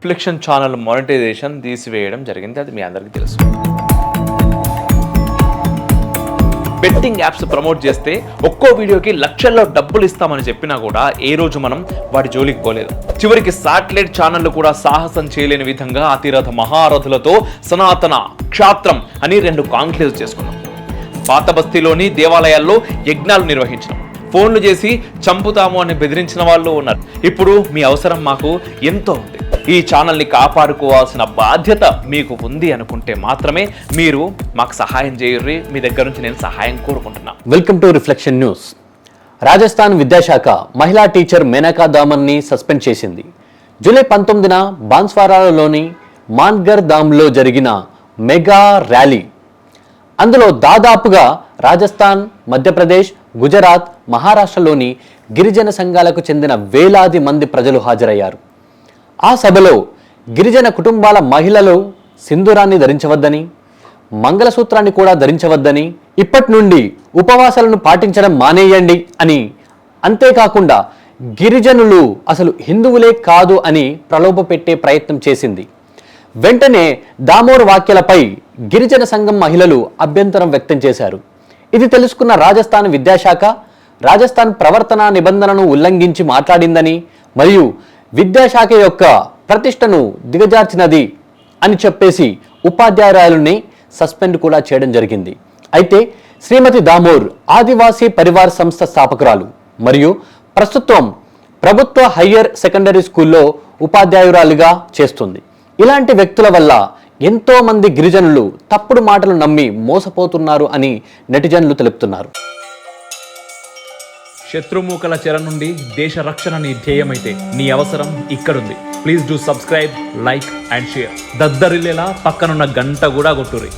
Reflection channel monetization తీసివేయడం జరిగింది. అది మీ అందరికీ తెలుసు. బెట్టింగ్ యాప్స్ ప్రమోట్ చేస్తే ఒక్కో వీడియోకి లక్షల్లో డబ్బులు ఇస్తామని చెప్పినా కూడా ఏ రోజు మనం వాటి జోలికి పోలేదు. చివరికి శాటిలైట్ ఛానళ్లు కూడా సాహసం చేయలేని విధంగా అతిరథ మహారథులతో సనాతన క్షాత్రం అని 2 కాంక్లేవ్స్ చేసుకున్నాం. పాత బస్తీలోని దేవాలయాల్లో యజ్ఞాలు నిర్వహించడం, ఫోన్లు చేసి చంపుతాము అని బెదిరించిన వాళ్ళు ఉన్నారు. ఇప్పుడు మీ అవసరం మాకు ఎంతో ఉంది. ఈ ఛానల్ని కాపాడుకోవాల్సిన బాధ్యత మీకు ఉంది అనుకుంటే మాత్రమే మీరు మాకు సహాయం చేయర్రి. మీ దగ్గర నుంచి నేను సహాయం కోరుకుంటున్నాను. Welcome to reflection news. Rajasthan విద్యాశాఖ మహిళా టీచర్ మేనకా దామన్ని సస్పెండ్ చేసింది. జూలై 19న బాన్స్వారాలోని మాన్గర్ ధామ్లో జరిగిన మెగా ర్యాలీ, అందులో దాదాపుగా రాజస్థాన్, మధ్యప్రదేశ్, గుజరాత్, మహారాష్ట్రలోని గిరిజన సంఘాలకు చెందిన వేలాది మంది ప్రజలు హాజరయ్యారు. ఆ సభలో గిరిజన కుటుంబాల మహిళలు సింధూరాన్ని ధరించవద్దని, మంగళసూత్రాన్ని కూడా ధరించవద్దని, ఇప్పటి నుండి ఉపవాసాలను పాటించడం మానేయండి అని, అంతేకాకుండా గిరిజనులు అసలు హిందువులే కాదు అని ప్రలోభపెట్టే ప్రయత్నం చేసింది. వెంటనే దామోర్ వ్యాఖ్యలపై గిరిజన సంఘం మహిళలు అభ్యంతరం వ్యక్తం చేశారు. ఇది తెలుసుకున్న రాజస్థాన్ విద్యాశాఖ రాజస్థాన్ ప్రవర్తనా నిబంధనను ఉల్లంఘించి మాట్లాడిందని మరియు విద్యాశాఖ యొక్క ప్రతిష్టను దిగజార్చినది అని చెప్పేసి ఉపాధ్యాయురాలుని సస్పెండ్ కూడా చేయడం జరిగింది. అయితే శ్రీమతి దామోర్ ఆదివాసీ పరివార్ సంస్థ స్థాపకురాలు మరియు ప్రస్తుతం ప్రభుత్వ హయ్యర్ సెకండరీ స్కూల్లో ఉపాధ్యాయురాలుగా చేస్తుంది. ఇలాంటి వ్యక్తుల వల్ల ఎంతో మంది గిరిజనులు తప్పుడు మాటలు నమ్మి మోసపోతున్నారు అని నెటిజన్లు తెలుపుతున్నారు. శత్రుమూకల చెర నుండి దేశ రక్షణ నీ ధ్యేయమైతే నీ అవసరం ఇక్కడుంది. Please do subscribe, like and share. దద్దరిల్లేలా పక్కనున్న గంట కూడా కొట్టుర్రి.